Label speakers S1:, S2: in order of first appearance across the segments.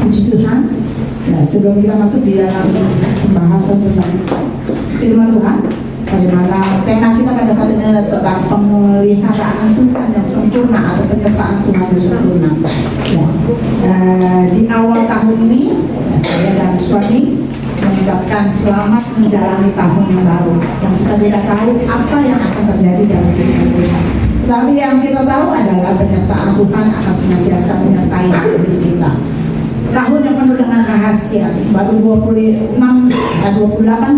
S1: Puji Tuhan. Ya, sebelum kita masuk di dalam pembahasan tentang firman Tuhan, bagaimana tema kita pada saat ini adalah tentang pemeliharaan Tuhan yang sempurna atau penyertaan Tuhan yang sempurna. Ya. Di awal tahun ini, ya, saya dan suami mengucapkan selamat menjalani tahun yang baru. Yang kita tidak tahu apa yang akan terjadi dalam kehidupan kita. Tapi yang kita tahu adalah penyertaan Tuhan akan senantiasa menyertai hidup kita. Tahun yang penuh dengan rahasia, baru 28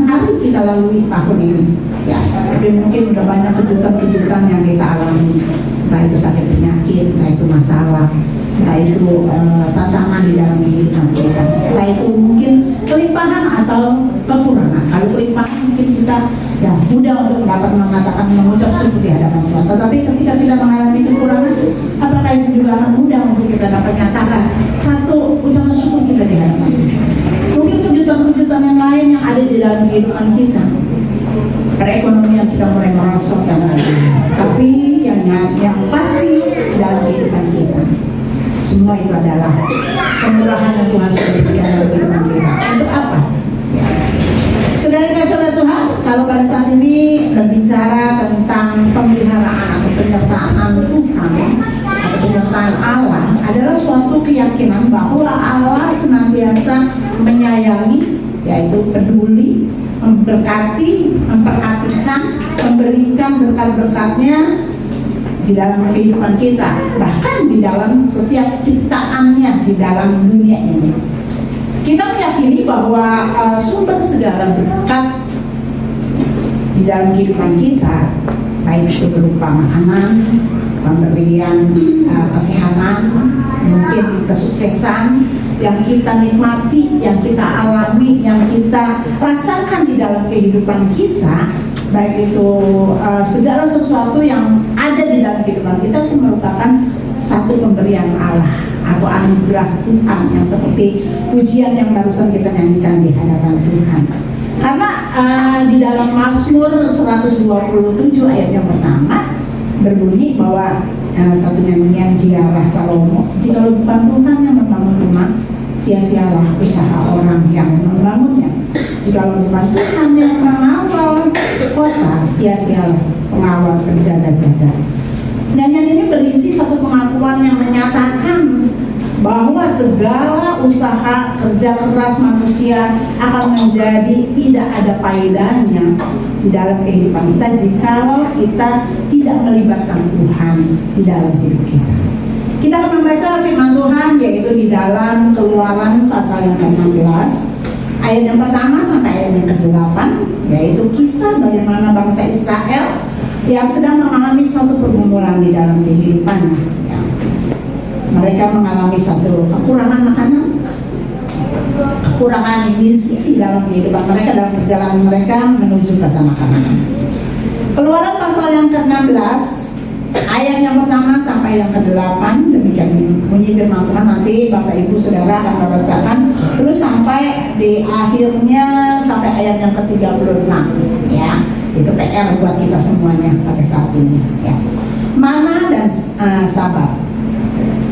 S1: hari kita lalui tahun ini. Ya, tapi mungkin udah banyak kejutan-kejutan yang kita alami. Entah itu sakit penyakit, entah itu masalah, entah itu tantangan di dalam kehidupan kita, entah itu mungkin kelimpahan atau kekurangan. Kalau kelimpahan mungkin kita ya mudah untuk dapat mengatakan mengucap syukur di hadapan Tuhan. Tetapi ketika kita mengalami kekurangan, apakah itu juga akan mudah untuk kita dapat nyatakan satu ucapan syukur kita di hadapan Tuhan? Mungkin kejutan-kejutan yang lain yang ada di dalam kehidupan kita, perekonomian kita mulai merosot dan lain-lain. Tapi yang pasti dalam kehidupan kita, semua itu adalah kemurahan yang Tuhan sudah berikan dalam kehidupan kita. Untuk apa? Saudara-saudara Tuhan, kalau pada saat ini berbicara tentang pemeliharaan atau penyertaan Tuhan atau penyertaan Allah adalah suatu keyakinan bahwa Allah senantiasa menyayangi, yaitu peduli, memberkati, memperhatikan, memberikan berkat-berkatnya di dalam kehidupan kita, bahkan di dalam setiap ciptaannya di dalam dunia ini. Kita meyakini bahwa sumber segala berkat di dalam kehidupan kita, baik itu berupa makanan, pemberian kesehatan, mungkin kesuksesan yang kita nikmati, yang kita alami, yang kita rasakan di dalam kehidupan kita, baik itu segala sesuatu yang ada di dalam kehidupan kita itu merupakan satu pemberian Allah atau anugerah Tuhan, yang seperti pujian yang barusan kita nyanyikan di hadapan Tuhan. Karena di dalam Mazmur 127 ayat yang pertama berbunyi bahwa satu nyanyian ziarah Salomo, jika bukan Tuhan yang membangun rumah, sia-sialah usaha orang yang membangunnya. Jika bukan Tuhan yang mengawal kota, sia-sialah pengawal berjaga-jaga. Nyanyian ini berisi satu pengakuan yang menyatakan bahwa segala usaha kerja keras manusia akan menjadi tidak ada faedahnya di dalam kehidupan kita jikalau kita tidak melibatkan Tuhan di dalam hidup kita. Kita akan membaca firman Tuhan yaitu di dalam Keluaran pasal yang ke-16 ayat yang pertama sampai ayat yang ke-8, yaitu kisah bagaimana bangsa Israel yang sedang mengalami suatu pergumulan di dalam kehidupannya. Ya. Mereka mengalami satu kekurangan makanan, kekurangan gizi di dalam kehidupan mereka dalam perjalanan mereka menuju kata makanan. Keluaran pasal yang ke-16 ayat yang pertama sampai yang ke-8, demikian bunyi firman Tuhan. Nanti Bapak Ibu Saudara akan membacakan terus sampai di akhirnya sampai ayat yang ke-36, ya. Itu PR buat kita semuanya pada saat ini, ya. Mana dan Sabat.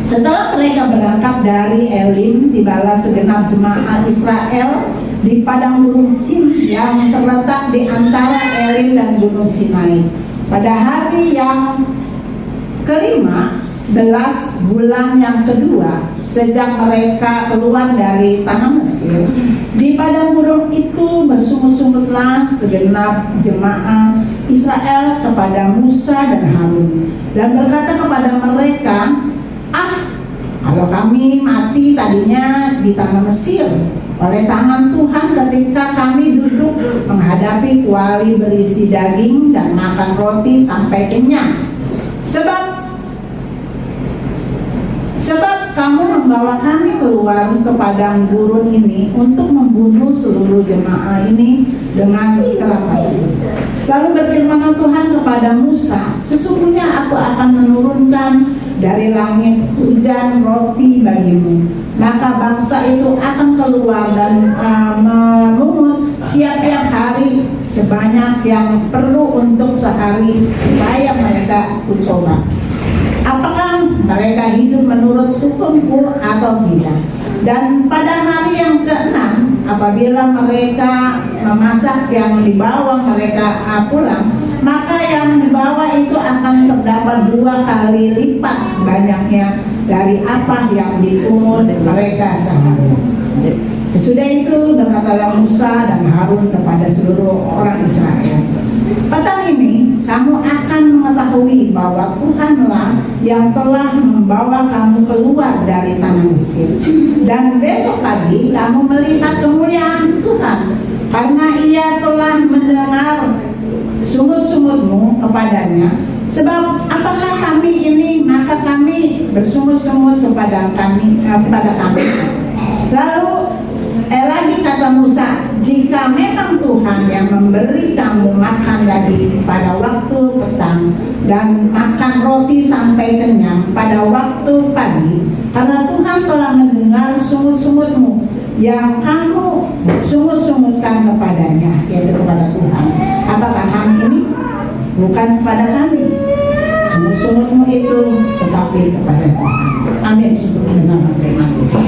S1: Setelah mereka berangkat dari Elim, tibalah segenap jemaah Israel di padang gunung Sin yang terletak di antara Elim dan gunung Sinai. Pada hari yang ke-15 bulan yang kedua sejak mereka keluar dari tanah Mesir, di padang gunung itu bersungut-sungutlah segenap jemaah Israel kepada Musa dan Harun dan berkata kepada mereka, kalau kami mati tadinya di tanah Mesir oleh tangan Tuhan ketika kami duduk menghadapi kuali berisi daging dan makan roti sampai kenyang. Sebab kamu membawa kami keluar ke padang gurun ini untuk membunuh seluruh jemaah ini dengan kelaparan. Lalu berfirmanlah Tuhan kepada Musa, sesungguhnya aku akan menurunkan dari langit hujan roti bagimu, maka bangsa itu akan keluar dan memungut tiap-tiap hari sebanyak yang perlu untuk sehari supaya mereka coba apakah mereka hidup menurut hukumku atau tidak. Dan pada hari yang keenam, apabila mereka memasak yang dibawa mereka pulang, maka yang dibawa itu akan terdapat 2 kali lipat banyaknya dari apa yang dipungut mereka sehari. Sesudah itu berkatalah Musa dan Harun kepada seluruh orang Israel, petang ini kamu akan mengetahui bahwa Tuhanlah yang telah membawa kamu keluar dari tanah Mesir, dan besok pagi kamu melihat kemuliaan Tuhan, karena Ia telah mendengar sungut-sungutmu kepadanya. Sebab apakah kami ini, maka kami bersungut-sungut kepada kami. Lalu lagi kata Musa, jika memang Tuhan yang memberi kamu makan lagi pada waktu petang dan makan roti sampai kenyang pada waktu pagi, karena Tuhan telah mendengar sungut-sungutmu yang kamu sungut-sungutkan kepadanya, yaitu kepada Tuhan, apakah kami ini? Bukan kepada kami sungut-sungutmu itu, tetapi kepada Tuhan. Amin. Untuk mendengar firman Tuhan.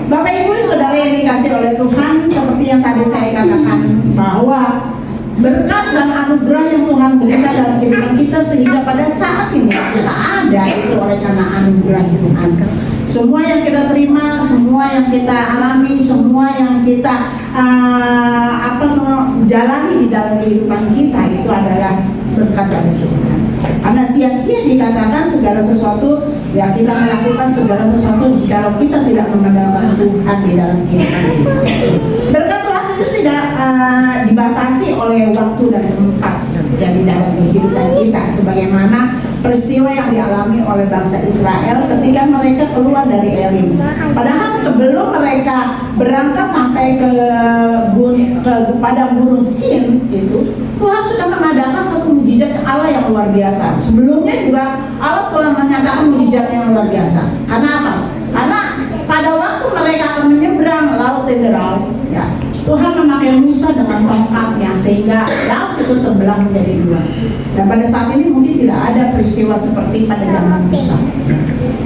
S1: Bapak Ibu Saudara yang dikasih oleh Tuhan, seperti yang tadi saya katakan, bahwa berkat dan anugerah yang Tuhan berikan dalam kehidupan kita, sehingga pada saat ini kita ada itu oleh karena anugerah Tuhan. Semua yang kita terima, semua yang kita alami, semua yang kita jalani di dalam kehidupan kita itu adalah berkat dari Tuhan. Karena sia-sia dikatakan segala sesuatu yang kita melakukan, segala sesuatu jika kita tidak memandangkan Tuhan di dalam kehidupan kita. Berkat Tuhan itu tidak dibatasi oleh waktu dan tempat jadi dalam kehidupan kita, sebagaimana peristiwa yang dialami oleh bangsa Israel ketika mereka keluar dari Elim. Padahal sebelum mereka berangkat sampai ke padang gurun Sin itu, Tuhan sudah mengadakan satu mujizat Allah yang luar biasa. Sebelumnya juga Allah telah menyatakan mujizat yang luar biasa. Karena apa? Karena pada waktu mereka akan menyeberang laut Teberau, ya, Tuhan memakai Musa dengan tongkatnya sehingga laut itu terbelah menjadi 2. Dan pada saat ini mungkin tidak ada peristiwa seperti pada zaman Musa.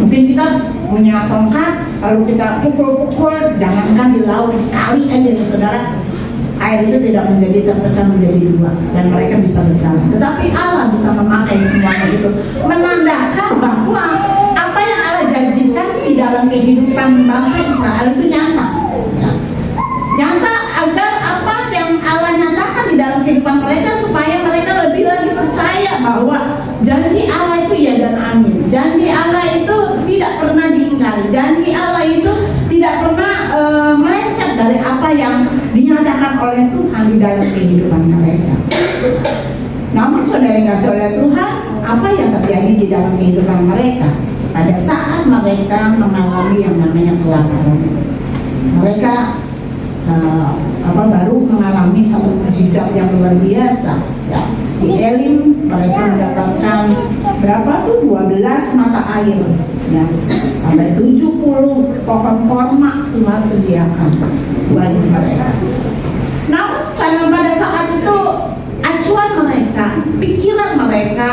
S1: Mungkin kita punya tongkat lalu kita pukul-pukul, jangankan di laut, kali aja ya saudara, air itu tidak menjadi terpecah menjadi 2 dan mereka bisa berjalan. Tetapi Allah bisa memakai semuanya itu, menandakan bahwa apa yang Allah janjikan di dalam kehidupan bangsa Israel itu nyata, ya. Nyata agar apa yang Allah nyatakan di dalam kehidupan mereka, supaya mereka lebih lagi percaya bahwa janji Allah itu ya dan amin. Janji Allah itu tidak pernah diingkari. Janji Allah itu tidak pernah meleset dari apa yang dinyatakan oleh Tuhan di dalam kehidupan mereka. Namun saudara yang kasih oleh Tuhan, apa yang terjadi di dalam kehidupan mereka pada saat mereka mengalami yang namanya kelaparan? Mereka baru mengalami satu mujizat yang luar biasa, ya. Di Elim mereka mendapatkan berapa tuh? 12 mata air, ya. Sampai 70 pohon korma Tuhan sediakan buat mereka. Namun karena pada saat itu acuan mereka, pikiran mereka,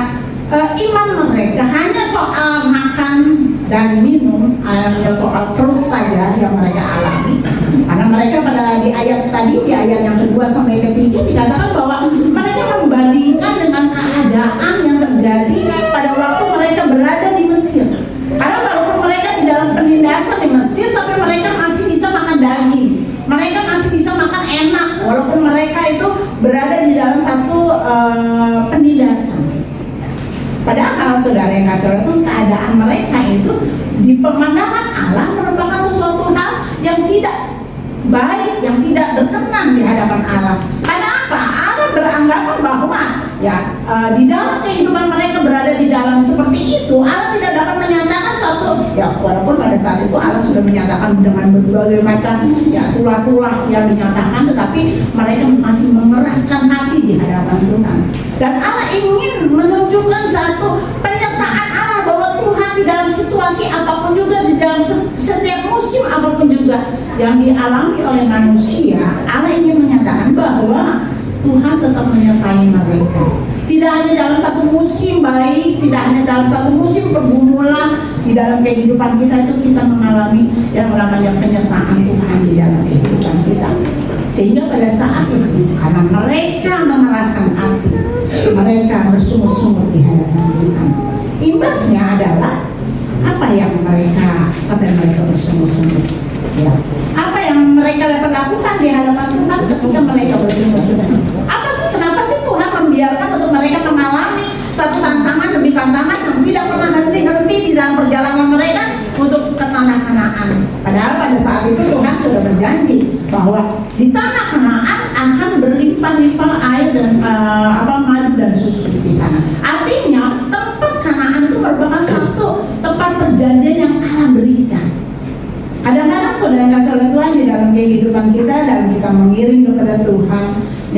S1: iman mereka hanya soal makan dan minum, hanya soal perut saja yang mereka alami. Karena mereka pada di ayat tadi, di ayat yang kedua sampai ketiga dikatakan bahwa mereka membandingkan dengan keadaan yang terjadi pada waktu mereka berada di Mesir. Karena walaupun mereka di dalam penindasan di Mesir, tapi mereka masih bisa makan daging, mereka masih bisa makan enak, walaupun mereka itu berada di dalam satu penindasan. Padahal saudara yang kasih itu, keadaan mereka itu di pemandangan Allah merupakan sesuatu hal yang tidak baik, yang tidak berkenan di hadapan Allah. Karena apa? Allah beranggapan bahwa ya di dalam kehidupan mereka berada di dalam seperti itu, Allah tidak dapat menyatakan suatu, ya walaupun pada saat itu Allah sudah menyatakan dengan berbagai macam ya tulah-tulah yang dinyatakan, tetapi mereka masih mengeraskan hati di hadapan Tuhan. Dan Allah ingin menunjukkan satu penyertaan Allah bahwa Tuhan di dalam situasi apapun juga, di dalam setiap musim apapun juga yang dialami oleh manusia, Allah ingin menyatakan bahwa Tuhan tetap menyertai mereka. Tidak hanya dalam satu musim baik, tidak hanya dalam satu musim pergumulan, di dalam kehidupan kita itu kita mengalami yang namanya penyertaan Tuhan di dalam kehidupan kita. Sehingga pada saat itu, karena mereka memeraskan hati, mereka bersungguh-sungguh di hadapan Tuhan. Imbasnya adalah apa yang mereka sampai mereka bersungguh-sungguh, ya. Apa yang mereka dapat lakukan di hadapan Tuhan ketika mereka bersungguh-sungguh. Kenapa sih Tuhan membiarkan untuk mereka mengalami satu tantangan demi tantangan yang tidak pernah henti-henti di dalam perjalanan mereka untuk ke tanah Kanaan? Padahal pada saat itu Tuhan sudah berjanji bahwa di tanah Kanaan akan berlimpah-limpah air dan madu dan susu di sana. Artinya tempat Kanaan itu merupakan satu tempat perjanjian yang Allah berikan. Kadang-kadang saudara yang kasih oleh Tuhan di dalam kehidupan kita, dalam kita mengiring kepada Tuhan,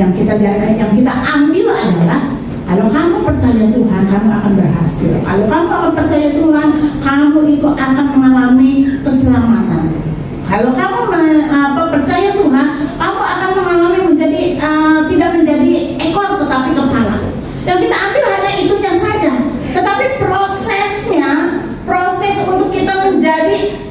S1: yang kita ambil adalah kalau kamu percaya Tuhan, kamu akan berhasil. Kalau kamu akan percaya Tuhan, kamu itu akan mengalami keselamatan. Kalau kamu percaya Tuhan, kamu akan mengalami tidak menjadi ekor tetapi kepala. Yang kita ambil hanya itunya saja. Tetapi proses untuk kita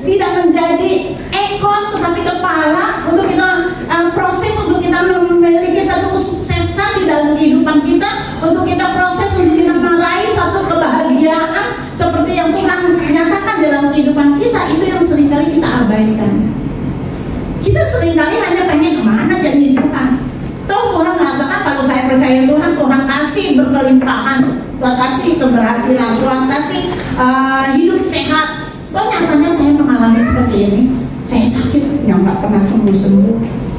S1: tidak menjadi ekor tetapi kepala, untuk kita proses untuk kita memiliki satu kesuksesan di dalam kehidupan kita, untuk kita proses untuk kita meraih satu kebahagiaan seperti yang Tuhan nyatakan dalam kehidupan kita, itu yang seringkali kita abaikan. Kita seringkali hanya pengen kemana janji Tuhan. Tuhan mengatakan kalau saya percaya Tuhan, Tuhan kasih berkelimpahan, Tuhan kasih keberhasilan, Tuhan kasih hidup sehat. Nyatanya saya mengalami seperti ini. Saya sakit yang nggak pernah sembuh-sembuh.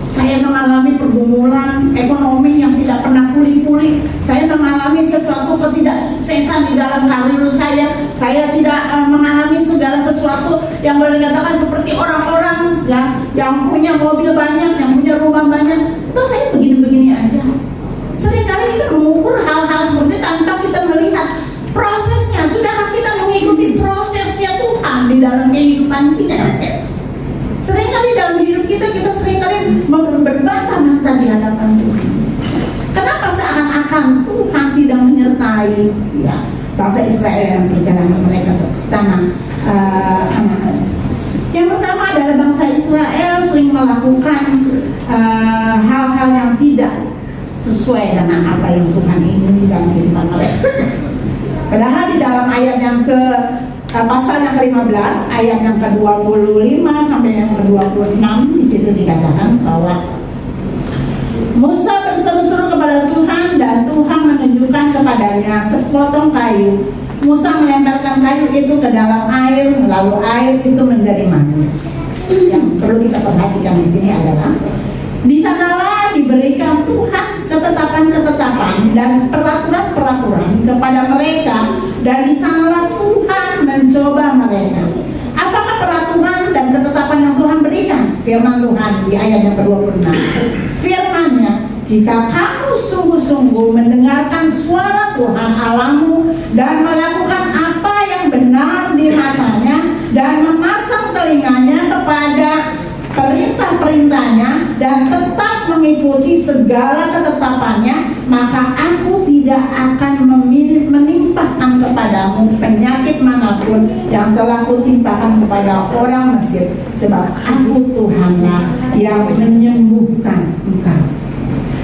S1: Saya mengalami pergumulan ekonomi yang tidak pernah pulih-pulih. Saya mengalami sesuatu ketidaksuksesan di dalam karir saya. Saya tidak mengalami segala sesuatu yang boleh dikatakan seperti orang-orang ya, yang punya mobil banyak, yang punya rumah banyak. Terus saya begini-begini aja. Seringkali kita mengukur hal-hal seperti itu tanpa kita melihat prosesnya. Sudahkah kita mengikuti prosesnya Tuhan di dalam kehidupan kita? Seringkali dalam hidup kita seringkali berbantah-bantah di hadapan Tuhan. Kenapa seakan-akan Tuhan tidak menyertai ya bangsa Israel yang perjalanan mereka ke tanah Kanaan? Yang pertama adalah bangsa Israel sering melakukan hal-hal yang tidak sesuai dengan apa yang Tuhan ingin di dalam kehidupan mereka. Padahal di dalam ayat yang pasal yang ke-15, ayat yang ke-25 sampai yang ke-26 di situ dikatakan bahwa Musa berseru-seru kepada Tuhan dan Tuhan menunjukkan kepadanya sepotong kayu. Musa melemparkan kayu itu ke dalam air, lalu air itu menjadi manis. Yang perlu kita perhatikan di sini adalah di sanalah diberikan Tuhan ketetapan-ketetapan dan peraturan-peraturan kepada mereka, dan di sanalah Tuhan mencoba mereka. Apakah peraturan dan ketetapan yang Tuhan berikan? Firman Tuhan di ayat yang ke-26. Firman-Nya, jika kamu sungguh-sungguh mendengarkan suara Tuhan Allahmu dan melakukan apa yang benar di matanya dan memasang telinganya kepada perintah-perintahnya dan tetap mengikuti segala ketetapannya, maka aku tidak akan menimpakan kepadamu penyakit manapun yang telah kutimpakan kepada orang Mesir, sebab aku Tuhanlah yang menyembuhkan engkau.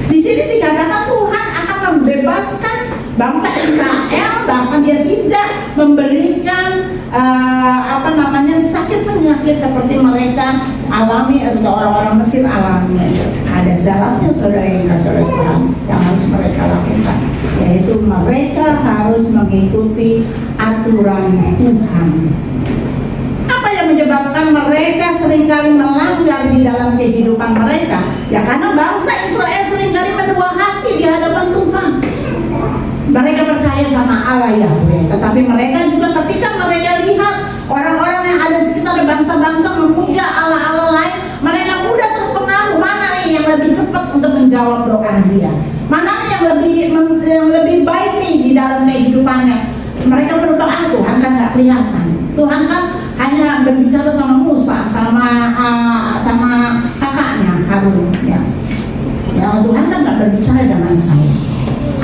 S1: Di sini dikatakan Tuhan akan membebaskan bangsa Israel, bahkan Dia tidak memberikan sakit penyakit seperti mereka alami atau orang-orang Mesir alami. Ada syaratnya saudara yang kasih oleh Tuhan yang harus mereka lakukan, yaitu mereka harus mengikuti aturan Tuhan. Apa yang menyebabkan mereka seringkali melanggar di dalam kehidupan mereka? Ya karena bangsa Israel seringkali berdua hati di hadapan Tuhan. Mereka percaya sama Allah Yahweh, tetapi mereka juga ketika mereka lihat orang-orang yang ada di sekitar bangsa-bangsa memuja Allah-Allah lain, mereka mudah terpengaruh. Mana yang lebih cepat untuk menjawab doa dia? Mana yang lebih baik nih di dalam kehidupannya? Mereka berdoa, Tuhan kan nggak kelihatan. Tuhan kan hanya berbicara sama Musa, sama kakaknya Harun. Ya Tuhan kan nggak berbicara dengan saya.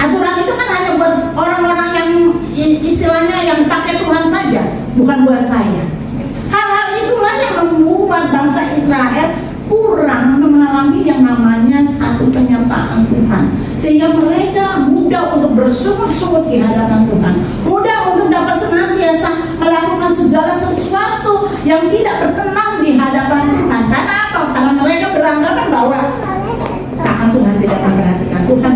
S1: Aturan itu kan hanya buat saya. Hal-hal itulah yang membuat bangsa Israel kurang mengalami yang namanya satu penyertaan Tuhan, sehingga mereka mudah untuk bersungut-sungut di hadapan Tuhan, mudah untuk dapat senantiasa melakukan segala sesuatu yang tidak berkenan di hadapan Tuhan. Karena apa? Karena mereka beranggapan bahwa seakan Tuhan tidak memperhatikan, Tuhan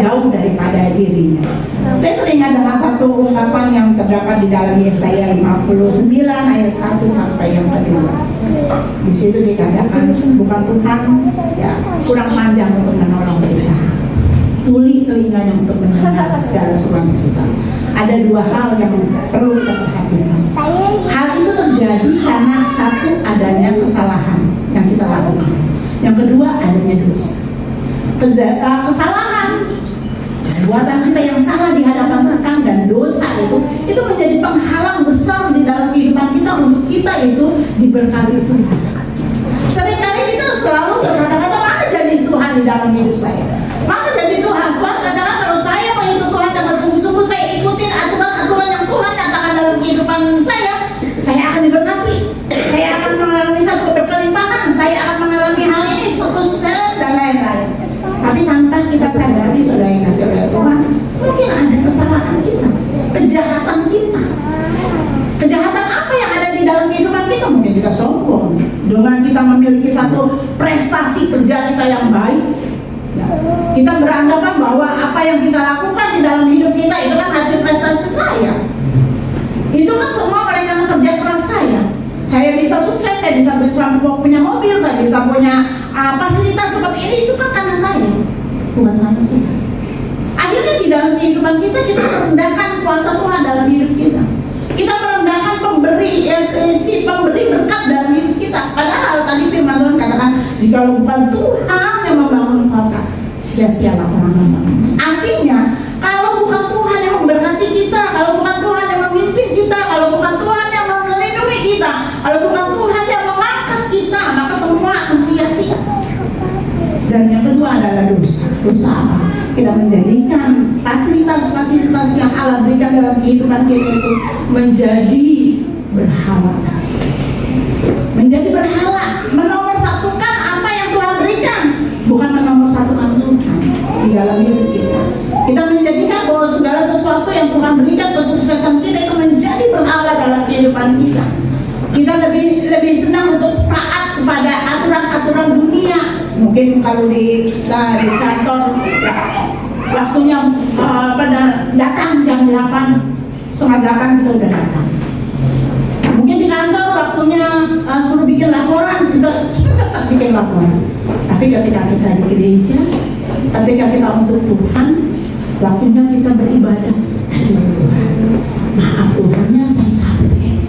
S1: jauh daripada dirinya. Saya teringat dengan satu ungkapan yang terdapat di dalam Yesaya 59 ayat 1 sampai yang kedua. Di situ dikatakan, bukan Tuhan ya kurang panjang untuk menolong kita, tuli telinganya untuk mendengar segala seruan kita. Ada dua hal yang perlu kita perhatikan. Hal itu terjadi karena satu, adanya kesalahan yang kita lakukan. Yang kedua, adanya dosa. Kesalahan, perbuatan kita yang salah di hadapan Tuhan, dan dosa itu menjadi penghalang besar di dalam kehidupan kita untuk kita itu diberkati Tuhan. Seringkali kita selalu berkata-kata, mana janji Tuhan di dalam hidup saya? Mana janji Tuhan? Tuhan katakan kalau saya mengikut Tuhan dengan sungguh-sungguh, saya ikutin aturan-aturan yang Tuhan nyatakan dalam kehidupan saya akan diberkati. Saya akan mengalami satu berkelimpahan, saya akan mengalami hal ini, seterusnya dan lain-lain. Tapi tanpa kita sadari, saudara yang kasih oleh Tuhan, mungkin ada kesalahan kita, kejahatan kita. Kejahatan apa yang ada di dalam kehidupan kita? Mungkin kita sombong dengan kita memiliki satu prestasi kerja kita yang baik. Ya, kita beranggapan bahwa apa yang kita lakukan di dalam hidup kita itu kan hasil prestasi saya. Itu kan semua oleh karena kerja keras saya. Saya bisa sukses, saya bisa punya mobil, saya bisa punya fasilitas seperti ini, itu kan karena saya, bukan karena Tuhan. Akhirnya di dalam kehidupan kita merendahkan kuasa Tuhan dalam hidup kita. Kita merendahkan pemberi berkat dalam hidup kita. Padahal tadi firman Tuhan katakan, jika bukan Tuhan yang membangun kota, sia-sialah orang membangun. Artinya, kalau bukan Tuhan yang memberkati kita, kalau bukan Tuhan yang memimpin kita, kalau bukan Tuhan yang melindungi kita, kalau bukan Tuhan yang mengangkat kita, maka semua akan sia-sia. Dan yang kedua adalah dosa. Dosa apa? Kita menjadikan fasilitas-fasilitas yang Allah berikan dalam kehidupan kita itu menjadi berhala. Menjadi berhala, menomorsatukan apa yang Tuhan berikan, bukan menomorsatukan Tuhan di dalam hidup kita. Kita menjadikan bahwa segala sesuatu yang Tuhan berikan, kesuksesan kita itu menjadi berhala dalam kehidupan kita. Kita lebih senang untuk taat kepada aturan-aturan dunia. Mungkin kalau di kantor ya, waktunya pada datang jam 8, setengah 8 kita udah datang. Mungkin di kantor waktunya suruh bikin laporan, kita cepat bikin laporan. Tapi ketika kita di gereja, ketika kita untuk Tuhan, waktunya kita beribadah. Aduh Tuhan, maaf Tuhannya saya capek.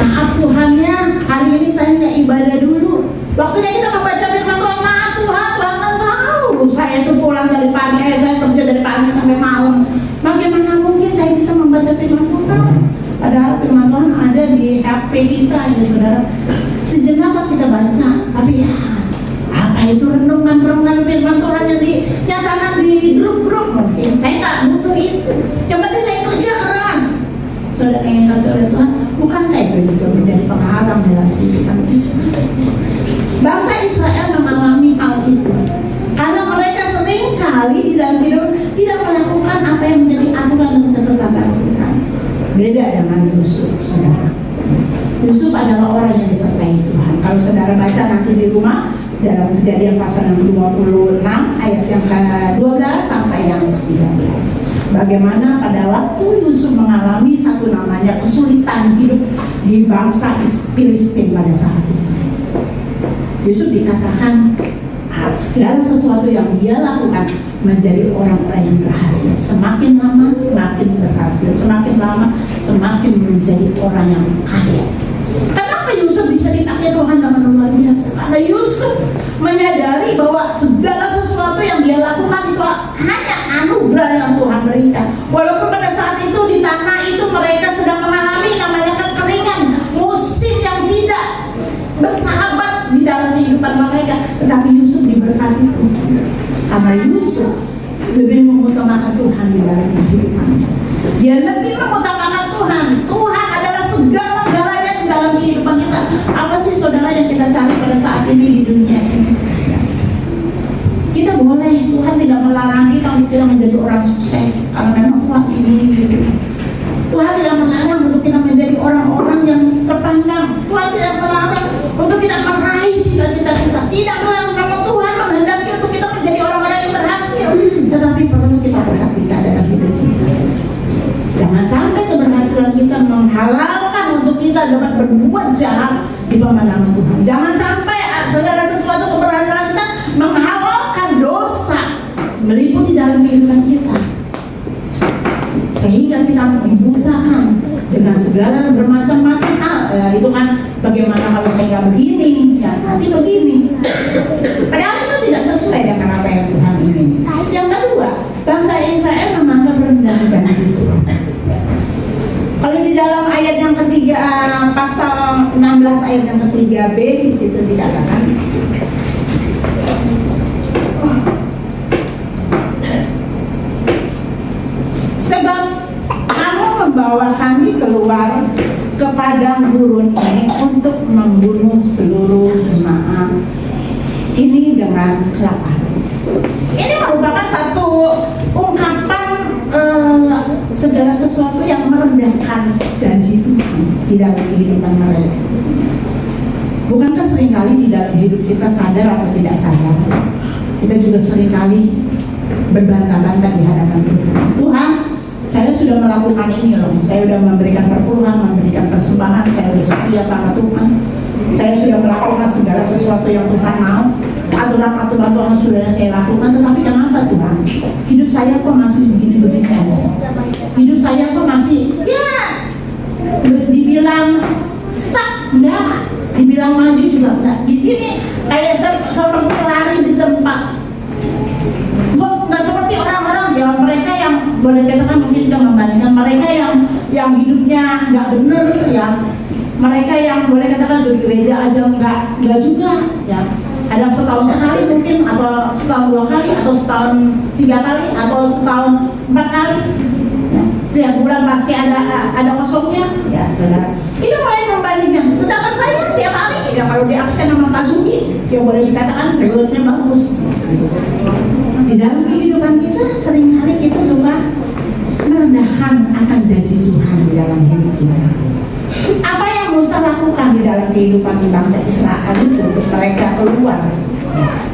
S1: Maaf Tuhannya hari ini saya nggak ibadah dulu. Waktunya kita membaca firman Tuhan, maaf Tuhan, Tuhan kan tahu saya itu pulang dari pagi, saya kerja dari pagi sampai malam. Bagaimana mungkin saya bisa membaca firman Tuhan? Padahal firman Tuhan ada di HP kita ya saudara. Sejenak kita baca, tapi ya apa itu renungan firman Tuhan yang dinyatakan di grup-grup? Mungkin saya nggak butuh itu. Yang penting saya kerja keras. Saudara yang kasih oleh Tuhan, bukankah itu juga menjadi penghalang dalam kehidupan kita? Bangsa Israel mengalami hal itu karena mereka sering kali di dalam hidup tidak melakukan apa yang menjadi aturan dan ketetapan Tuhan. Beda dengan Yusuf, saudara. Yusuf adalah orang yang disertai Tuhan. Kalau saudara baca nanti di rumah dalam Kejadian pasal yang 26 ayat yang ke-12 sampai yang ke-13. Bagaimana pada waktu Yusuf mengalami satu namanya kesulitan hidup di bangsa Filistin pada saat itu. Yusuf dikatakan segala sesuatu yang dia lakukan menjadi orang-orang yang berhasil. Semakin lama semakin berhasil, semakin lama semakin menjadi orang yang kaya. Kenapa Yusuf bisa dipakai Tuhan dengan luar biasa? Karena Yusuf menyadari bahwa segala sesuatu yang dia lakukan itu hanya anugerah yang Tuhan berikan. Walaupun pada saat itu di tanah itu mereka sedang mengalami namanya kekeringan, musim yang tidak bersahabat di dalam kehidupan mereka, tetapi Yusuf diberkati Tuhan. Karena Yusuf lebih mengutamakan Tuhan di dalam kehidupannya. Dia lebih mengutamakan Tuhan. Tuhan adalah segala-galanya dalam kehidupan kita. Apa sih saudara yang kita cari pada saat ini di dunia ini? Kita boleh, Tuhan tidak melarang kita untuk kita menjadi orang sukses karena memang Tuhan ingin gitu. Tuhan tidak melarang untuk kita menjadi orang-orang yang terpandang. Tuhan tidak melarang untuk kita meraih cita-cita kita. Tidak melarang, memang Tuhan menghendaki untuk kita menjadi orang-orang yang berhasil. Tetapi perlu kita perhatikan dalam hidup kita. Jangan sampai keberhasilan kita menghalalkan untuk kita dapat berbuat jahat di pemandangan Tuhan. Jangan sampai segala sesuatu keberhasilan kita menghalalkan dosa meliputi dalam kehidupan kita, sehingga kita membutakan dengan segala bermacam-macam hal. Itu kan bagaimana kalau saya nggak begini, ya nanti begini. Padahal itu tidak sesuai dengan apa yang Tuhan ingin. Yang kedua, bangsa Israel menganggap rendah janji Tuhan. Kalau di dalam ayat yang ketiga, pasal 16 ayat yang ketiga B, di situ dikatakan, sebab kamu membawa kami keluar ke padang gurun ini untuk membunuh seluruh jemaah ini dengan kelaparan. Ini merupakan satu ungkapan segala sesuatu yang merendahkan janji Tuhan di dalam kehidupan mereka. Bukankah seringkali di dalam hidup kita sadar atau tidak sadar, kita juga seringkali berbantah-bantah di hadapan Tuhan. Tuhan, saya sudah melakukan ini loh, saya sudah memberikan perpuluhan, memberikan persembahan, saya sudah setia sama Tuhan, saya sudah melakukan segala sesuatu yang Tuhan mau, aturan-aturan Tuhan sudah saya lakukan, tetapi kenapa Tuhan? Hidup saya kok masih begini-begini aja? Hidup saya kok masih, ya, dibilang stuck, enggak, dibilang maju juga enggak. Di sini kayak seperti lari di tempat. Kok nggak seperti orang-orang ya, mereka yang boleh katakan mungkin kita membandingkan mereka yang hidupnya nggak benar ya, mereka yang boleh katakan di gereja aja nggak juga ya. Ada setahun sekali mungkin, atau setahun 2 kali, atau setahun 3 kali, atau setahun 4 kali. Ya, setiap bulan pasti ada kosongnya, ya saudara. Itu mulai membandingkan. Sedangkan saya tiap hari, ya kalau di absen sama Pak Sugi, yang boleh dikatakan periodenya bagus. Di dalam kehidupan kita seringkali kita suka merendahkan akan janji Tuhan di dalam hidup kita. Apa yang Musa lakukan di dalam kehidupan bangsa Israel itu untuk mereka keluar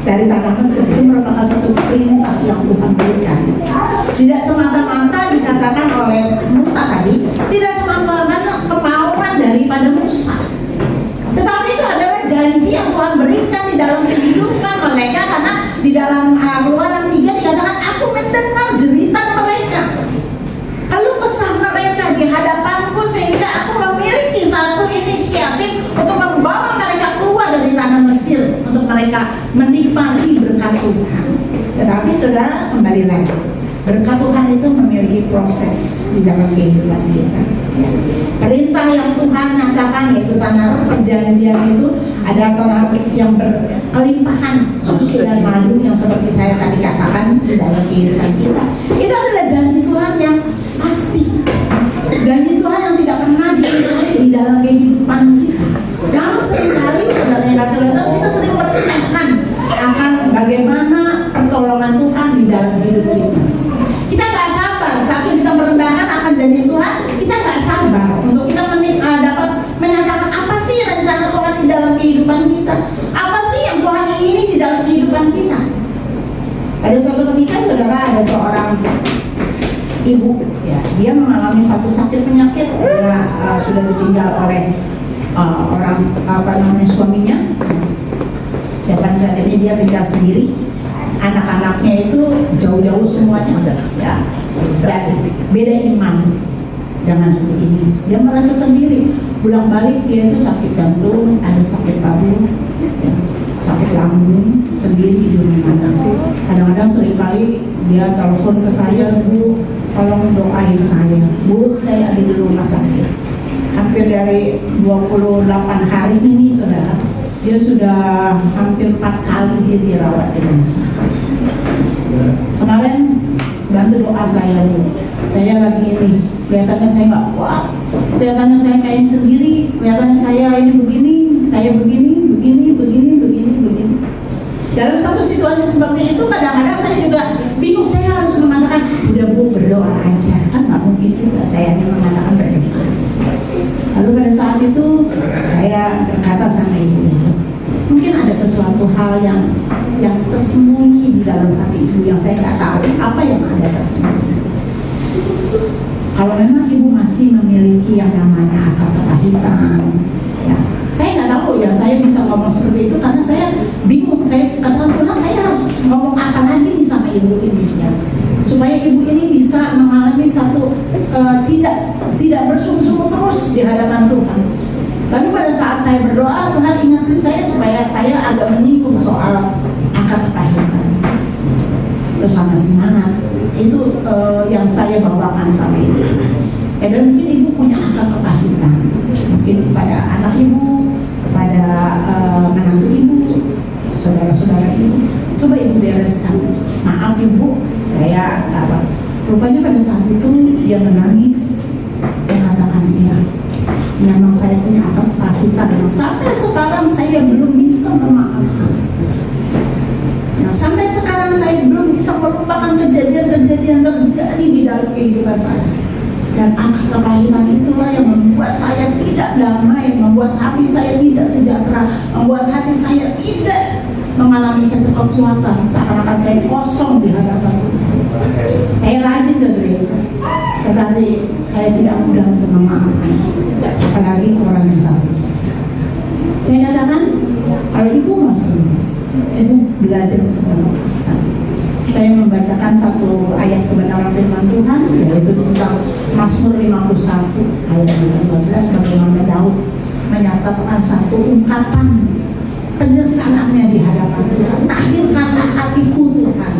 S1: dari tanah Mesir itu merupakan satu perintah yang Tuhan berikan. Tidak semata-mata dikatakan oleh Musa tadi, tidak semata-mata kemauan daripada Musa, tetapi itu adalah janji yang Tuhan berikan di dalam kehidupan mereka. Karena di dalam Keluaran 3 dikatakan, aku mendengar jeritan mereka, lalu kesah mereka di hadapanku, sehingga aku memiliki satu inisiatif untuk membawa mereka keluar dari tanah Mesir, untuk mereka menikmati berkat Tuhan. Tetapi saudara, kembali lagi, berkat Tuhan itu memiliki proses di dalam kehidupan kita. Ya. Perintah yang Tuhan nyatakan, yaitu tanah perjanjian itu ada tanah yang berkelimpahan susu dan madu, yang seperti saya tadi katakan di dalam kehidupan kita. Itu adalah janji Tuhan yang pasti, janji Tuhan yang tidak pernah diingkari di dalam kehidupan kita. Jangan seringkali saudara yang kasih lihat, kita sering merendahkan akan bagaimana pertolongan Tuhan di dalam hidup kita. Kita nggak sabar, saking kita merendahkan akan janji Tuhan, kita nggak sabar untuk kita dapat menyatakan apa sih rencana Tuhan di dalam kehidupan kita, apa sih yang Tuhan ingini di dalam kehidupan kita. Pada suatu ketika saudara, ada seorang ibu, ya, dia mengalami satu sakit penyakit, dia sudah ditinggal oleh suaminya. Dan pada saat ini dia tinggal sendiri. Anak-anaknya itu jauh-jauh semuanya, ya, beda iman dengan ini. Dia merasa sendiri. Pulang balik dia itu sakit jantung, ada sakit paru, ya, sakit lambung, sendiri di rumah. Kadang-kadang seringkali dia telepon ke saya, Bu, tolong doain saya, Bu, saya ada di rumah sakit. Hampir dari 28 hari ini saudara, dia sudah hampir 4 kali dia dirawat di rumah sakit. Kemarin bantu doa saya, Bu, saya lagi ini, kelihatannya saya nggak kuat, kelihatannya saya kayaknya sendiri, kelihatannya saya ini begini, saya begini. Dalam satu situasi seperti itu kadang-kadang saya juga bingung, saya harus mengatakan udah Bu berdoa aja, kan nggak mungkin juga saya hanya mengatakan berdoa. Lalu pada saat itu saya berkata sama ibu, mungkin ada sesuatu hal yang tersembunyi di dalam hati ibu yang saya nggak tahu apa yang ada tersembunyi. Kalau memang ibu masih memiliki yang namanya akal kepahitan, ya, saya nggak tahu ya, saya bisa ngomong seperti itu karena saya bingung. Saya katakan Tuhan, saya harus ngomong apa lagi nih sama ibu ini ya, supaya ibu ini bisa mengalami satu tidak bersungguh-sungguh terus di hadapan Tuhan. Lalu pada saat saya berdoa, Tuhan ingatin saya supaya saya agak menyinggung soal akal kepahitan. Terus sama semangat itu yang saya bawakan sama ibu. Saya bilang mungkin ibu punya akal kepahitan, mungkin kepada anak ibu, kepada menantu ibu, saudara-saudara ibu. Coba ibu bereskan. Maaf ibu, saya rupanya pada saat itu dia menangis. Dia katakan iya, memang saya punya akal kepahitan yang sampai sekarang saya belum bisa memaafkan. Nah, sampai sekarang saya belum bisa melupakan kejadian-kejadian terjadi di dalam kehidupan saya. Dan akal kepahitan itulah yang membuat saya tidak damai, membuat hati saya tidak sejahtera, membuat hati saya tidak mengalami satu kekuatan, seakan-akan saya kosong di hadapan Tuhan. Saya rajin ke gereja, tetapi saya tidak mudah untuk memaafkan, apalagi orang yang salah. Saya katakan, kalau ibu masih, ibu belajar untuk melepaskan. Saya membacakan satu ayat kebenaran firman Tuhan, yaitu tentang Mazmur 51 ayat 12, bagaimana Daud menyatakan satu ungkapan penyesalannya di hadapan Tuhan. Tahirkanlah hatiku Tuhan.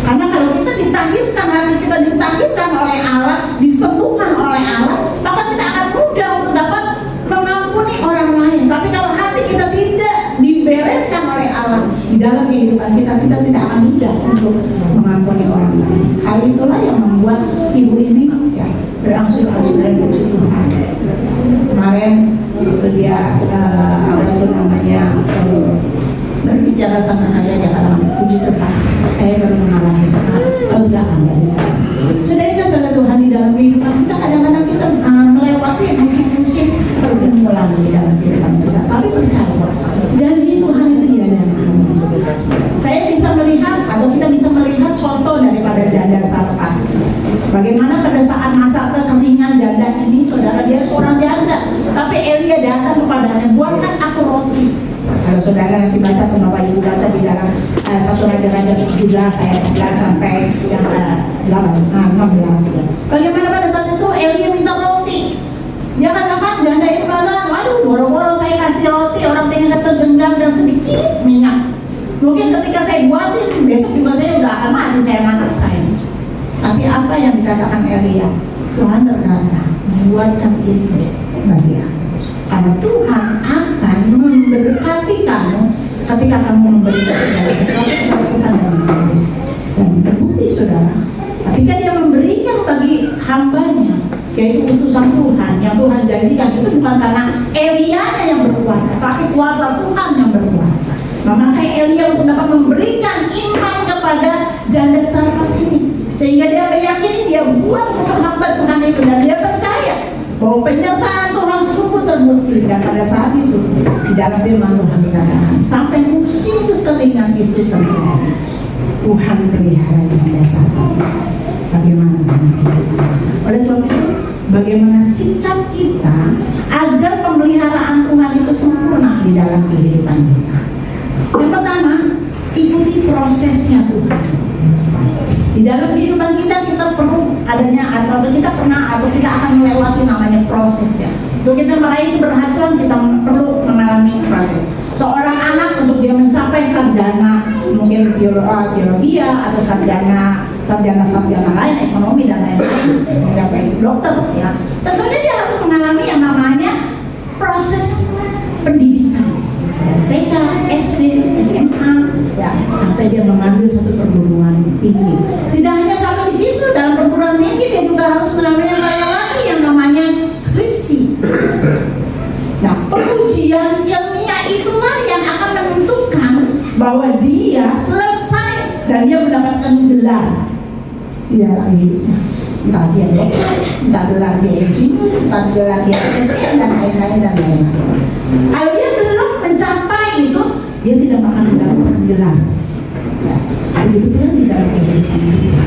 S1: Karena kalau kita ditahirkan, hati kita ditahirkan oleh Allah, disembuhkan oleh Allah, maka kita akan mudah untuk dapat mengampuni orang lain. Tapi kalau hati kita tidak dibereskan oleh Allah di dalam kehidupan kita, kita tidak akan mudah untuk mengampuni orang lain. Hal itulah yang membuat ibu ini ya berangsur-angsur dan puji Tuhan. Kemarin itu dia berbicara sama saya, dia katakan puji Tuhan, saya baru mengalami kelegaan dari Tuhan. Saudara Tuhan, di dalam kehidupan kita kadang-kadang kita melewati musim-musim pergumulan di dalam kehidupan kita. Tapi percaya, janji Tuhan itu tidak ada. Saya bisa melihat atau kita bisa melihat contoh daripada janda Sarfat. Bagaimana pada saat masa kekeringan janda ini, saudara, dia seorang janda, tapi Elia datang kepadanya, buatkan aku roti. Kalau saudara nanti baca atau Bapak Ibu baca di dalam 1 Raja-Raja 17 ayat 11 sampai yang 16 ya. Bagaimana pada saat itu Elia minta roti. Dia katakan, janda itu mengatakan, waduh, boro-boro saya kasih roti, orang tinggal segenggam dan sedikit minyak. Mungkin ketika saya buatin, besok juga saya udah akan mati, saya matas saya. Tapi apa yang dikatakan Elia? Tuhan berkata, membuatkan itu bagi aku. Karena Tuhan akan memberkati kamu ketika kamu memberikan segala sesuatu kepada Tuhan dengan tulus. Dan terbukti saudara, ketika dia memberikan bagi hambanya, yaitu utusan Tuhan, yang Tuhan janjikan, itu bukan karena Elianya yang berkuasa, tapi kuasa Tuhan yang berkuasa. Memakai Elia untuk dapat memberikan iman kepada janda Sarfat ini, sehingga dia meyakini, dia buat untuk hamba Tuhan itu, dan dia percaya bahwa penyertaan Tuhan sungguh terbukti. Dan pada saat itu di dalam firman Tuhan dikatakan, sampai musim kekeringan itu terjadi, Tuhan pelihara janda Sarfat. Bagaimana oleh sebab itu, bagaimana sikap kita agar pemeliharaan Tuhan itu sempurna di dalam kehidupan kita? Yang pertama, ikuti prosesnya Tuhan. Di dalam kehidupan kita, kita perlu adanya atau kita pernah atau kita akan melewati namanya prosesnya. Untuk kita meraih keberhasilan, kita perlu mengalami proses. Seorang anak untuk dia mencapai sarjana, mungkin teologi atau sarjana lain, ekonomi dan lain-lain, mencapai dokter, ya, tentunya dia harus mengalami yang namanya proses pendidikan. TK, SD, SMA, ya, sampai dia mengambil satu perguruan tinggi. Tidak hanya sampai di situ, dalam perguruan tinggi dia juga harus melewati yang namanya bahwa dia selesai dan dia mendapatkan gelar di dalam hidupnya. Entah dia dokter, entah gelar dia insinyur, entah gelar dia SN dan lain-lain dan lain-lain. Kalau dia belum mencapai itu, dia tidak akan mendapatkan gelar. Ya, begitu pula di dalam kehidupan kita.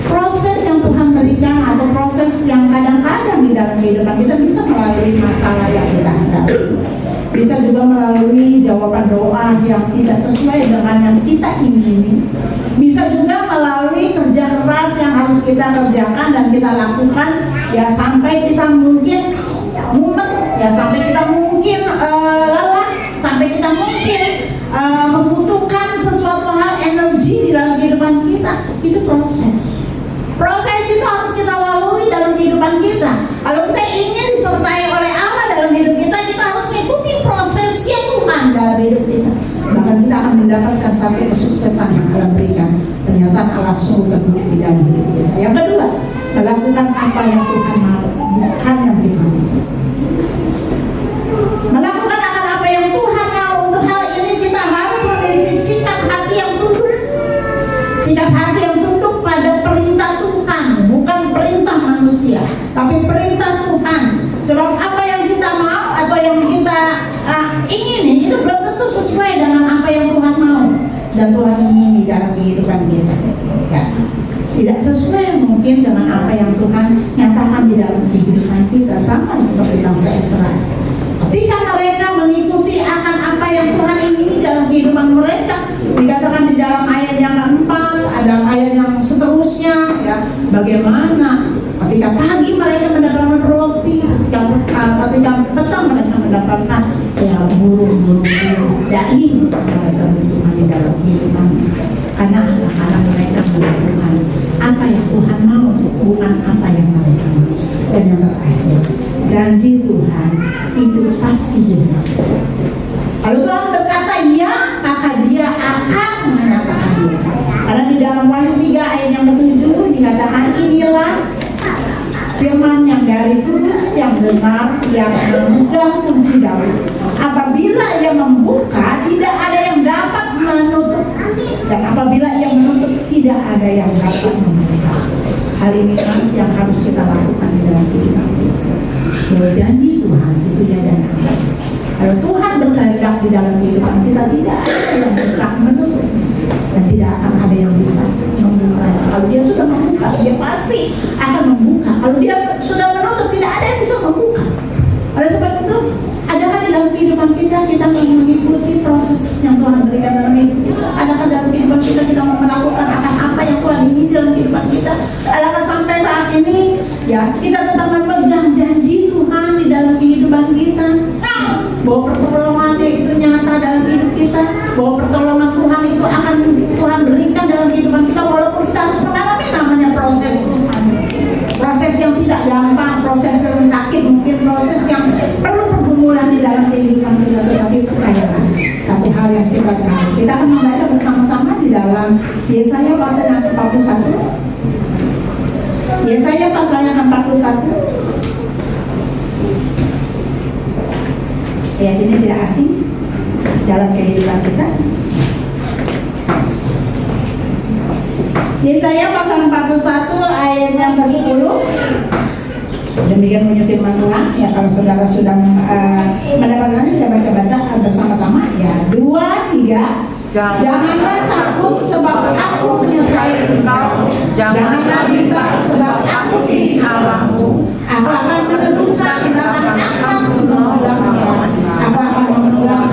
S1: Proses yang Tuhan berikan atau proses yang kadang-kadang di dalam kehidupan kita bisa melalui masalah yang kita hadapi, bisa juga melalui jawaban doa yang tidak sesuai dengan yang kita ingini, bisa juga melalui kerja keras yang harus kita kerjakan dan kita lakukan, ya sampai kita mungkin mumet, ya sampai kita mungkin lelah, sampai kita mungkin membutuhkan sesuatu hal energi di dalam kehidupan kita. Itu proses itu harus kita lalui dalam kehidupan kita. Kalau kita ingin disertai oleh Allah dalam hidup kita, kita harus mengikuti prosesnya Tuhan dalam hidup kita. Bahkan kita akan mendapatkan satu kesuksesan yang Allah berikan. Ternyata Allah sungguh terbukti dalam hidup kita. Yang kedua, melakukan apa yang Tuhan mau, bukan yang kita mau. Melakukan apa yang Tuhan mau. Untuk hal ini kita harus memiliki sikap hati yang tunduk. Sikap hati yang tunduk pada perintah Tuhan, bukan perintah manusia, tapi perintah Tuhan. Sebab apa yang kita mau atau yang kita ingini itu belum tentu sesuai dengan apa yang Tuhan mau dan Tuhan ingini dalam kehidupan kita. Ya, tidak sesuai mungkin dengan apa yang Tuhan nyatakan di dalam kehidupan kita, sama seperti bangsa Israel. Ketika mereka mengikuti akan apa yang Tuhan ingini dalam kehidupan mereka, dikatakan di dalam ayat yang keempat, ada ayat yang seterusnya, ya, bagaimana ketika pagi mereka mendapatkan roti, ketika petang mereka mendapatkan ya burung daging mereka butuhkan di dalam kehidupan. Karena mereka melakukan apa yang Tuhan mau, bukan apa yang mereka mau. Dan yang terakhir, janji Tuhan itu pasti benar. Kalau Tuhan berkata ya, maka dia akan menyatakan ya. Karena di dalam Wahyu 3 ayat yang ke-7 dikatakan, inilah firman yang dari kudus yang benar, yang memegang kunci Daud. Apabila ia membuka, tidak ada yang dapat menutup, dan apabila ia menutup, tidak ada yang dapat memeriksa. Hal ini yang harus kita lakukan di dalam kehidupan kita. Bahwa janji Tuhan itu dia dan ada. Kalau Tuhan berkehendak di dalam kehidupan kita, tidak ada yang bisa menutup dan tidak akan ada yang bisa membuka. Kalau dia sudah membuka, dia pasti akan membuka. Kalau dia sudah menutup, tidak ada yang bisa membuka. Oleh sebab itu, adakah di dalam kehidupan kita mengikuti proses yang Tuhan berikan dalam hidup kita? Adakah dalam kehidupan kita mau melakukan akan apa yang Tuhan ingin dalam kehidupan kita? Adakah sampai saat ini ya kita tetap memegang janji Tuhan di dalam kehidupan kita? Bahwa pertolongannya itu nyata dalam hidup kita, bahwa pertolongan Tuhan itu akan Tuhan berikan dalam kehidupan kita, walaupun kita harus mengalami namanya proses Tuhan. Proses yang tidak gampang, proses yang sakit, mungkin proses yang perlu pergumulan di dalam kehidupan kita. Tetapi percayalah, satu hal yang kita tahu, kita akan membaca bersama-sama di dalam Yesaya pasal yang ke-41. Yesaya pasal yang ke-41. Ayat ini tidak asing dalam kehidupan kita. Yesaya pasal 41 ayat yang ke-10. Demikian punya firman Tuhan. Ya, kalau saudara sudah mendapatkannya, kita baca-baca bersama-sama. Ya, 2, 3. Janganlah takut sebab aku menyertai engkau. Janganlah bimbang sebab aku ini Allahmu. Aku akan menentukan, bahkan akan menolong. Aku akan menolong